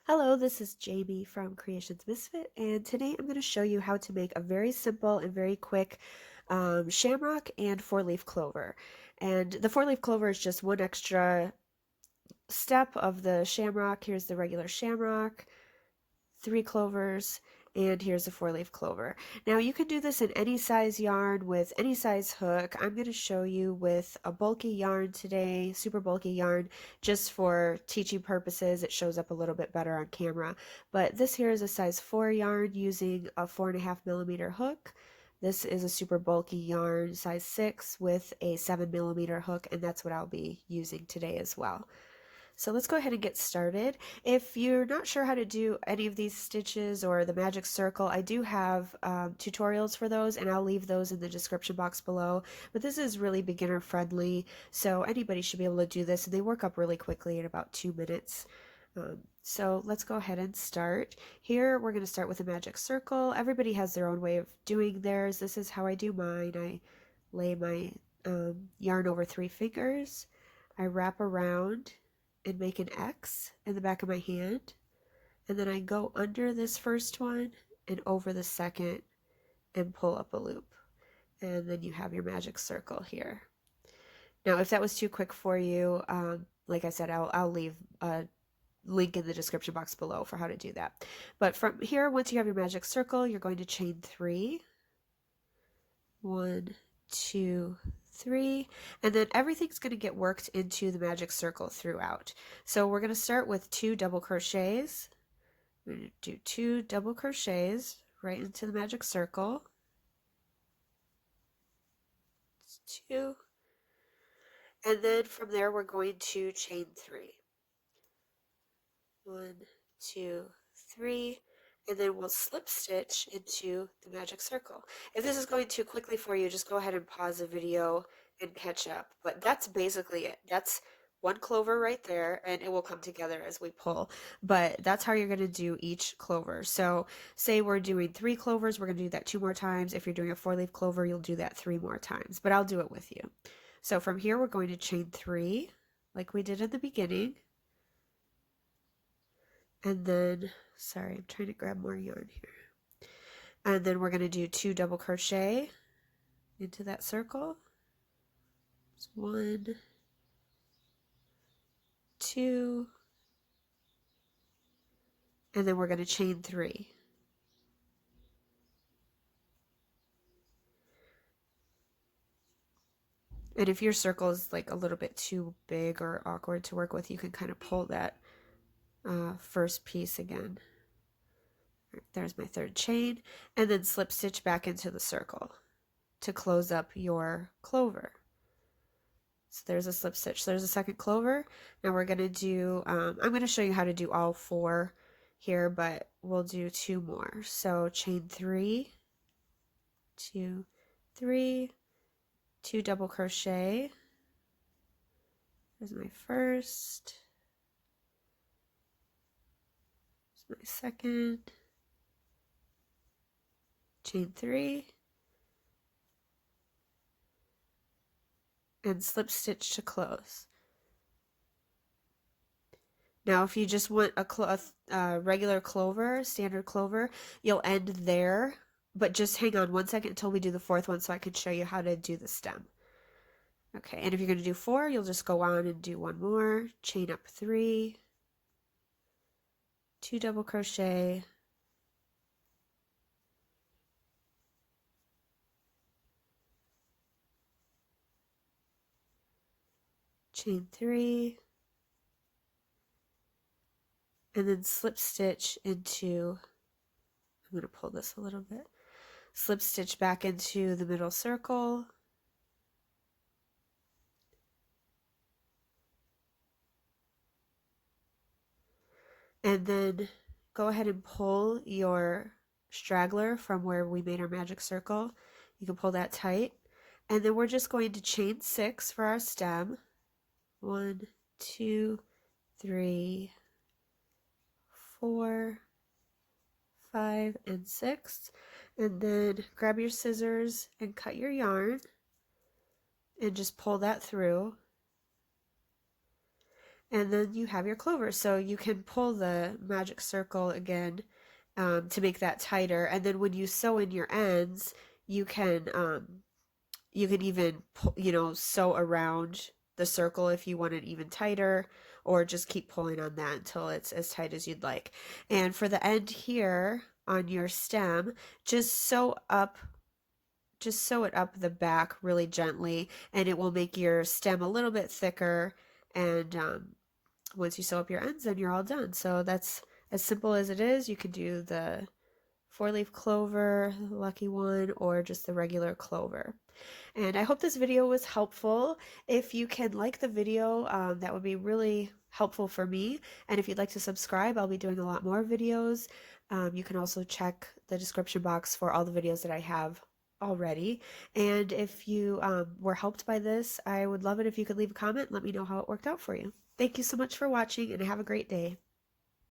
Hello, this is Jamie from Creations Misfit, and today I'm going to show you how to make a very simple and very quick shamrock and four-leaf clover. And the four-leaf clover is just one extra step of the shamrock. Here's the regular shamrock, 3 clovers, and here's a four-leaf clover. Now you can do this in any size yarn with any size hook. I'm going to show you with a bulky yarn today, super bulky yarn, just for teaching purposes. It shows up a little bit better on camera. But this here is a size 4 yarn using a 4.5mm hook. This is a super bulky yarn, size 6, with a 7mm hook, and that's what I'll be using today as well. So let's go ahead and get started. If you're not sure how to do any of these stitches or the magic circle, I do have tutorials for those, and I'll leave those in the description box below. But this is really beginner friendly, so anybody should be able to do this, and they work up really quickly in about 2 minutes. So let's go ahead and start. Here we're going to start with a magic circle. Everybody has their own way of doing theirs. This is how I do mine. I lay my yarn over 3 fingers. I wrap around and make an X in the back of my hand, and then I go under this first one and over the second and pull up a loop, and then you have your magic circle here. Now if that was too quick for you, like I said, I'll leave a link in the description box below for how to do that. But from here, once you have your magic circle, you're going to chain 3. 1, 2, 3, and then everything's going to get worked into the magic circle throughout. So we're going to start with 2 double crochets. We're going to do 2 double crochets right into the magic circle. 2, and then from there we're going to chain 3. 1, 2, 3, and then we'll slip stitch into the magic circle. If this is going too quickly for you, just go ahead and pause the video and catch up. But that's basically it. That's 1 clover right there, and it will come together as we pull. But that's how you're going to do each clover. So say we're doing 3 clovers, we're going to do that 2 more times. If you're doing a 4-leaf clover, you'll do that 3 more times. But I'll do it with you. So from here, we're going to chain 3 like we did in the beginning. And then, sorry, I'm trying to grab more yarn here. And then we're going to do 2 double crochet into that circle. It's 1, 2, and then we're going to chain 3. And if your circle is like a little bit too big or awkward to work with, you can kind of pull that first piece again. There's my 3rd chain, and then slip stitch back into the circle to close up your clover. So there's a slip stitch. So there's a 2nd clover. Now we're going to do, I'm going to show you how to do all 4 here, but we'll do 2 more. So chain 3, 2, 3, 2 double crochet. There's my first. There's my 2nd. Chain 3. And slip stitch to close. Now if you just want a regular clover, standard clover, you'll end there, but just hang on 1 second until we do the 4th one so I can show you how to do the stem. Okay, and if you're going to do 4, you'll just go on and do 1 more, chain up 3, 2 double crochet, chain 3, and then slip stitch into, I'm going to pull this a little bit, slip stitch back into the middle circle, and then go ahead and pull your straggler from where we made our magic circle. You can pull that tight, and then we're just going to chain 6 for our stem. 1, 2, 3, 4, 5, and 6, and then grab your scissors and cut your yarn and just pull that through. and then you have your clover. So you can pull the magic circle again to make that tighter, and then when you sew in your ends, you can you can even sew around the circle if you want it even tighter, or just keep pulling on that until it's as tight as you'd like. And for the end here on your stem, just sew up just sew it up the back really gently, and it will make your stem a little bit thicker. And once you sew up your ends, then you're all done. So that's as simple as it is. You could do the four-leaf clover, lucky one, or just the regular clover. And I hope this video was helpful. If you can like the video, that would be really helpful for me. And if you'd like to subscribe, I'll be doing a lot more videos. You can also check the description box for all the videos that I have already. And if you were helped by this, I would love it if you could leave a comment and let me know how it worked out for you. Thank you so much for watching, and have a great day.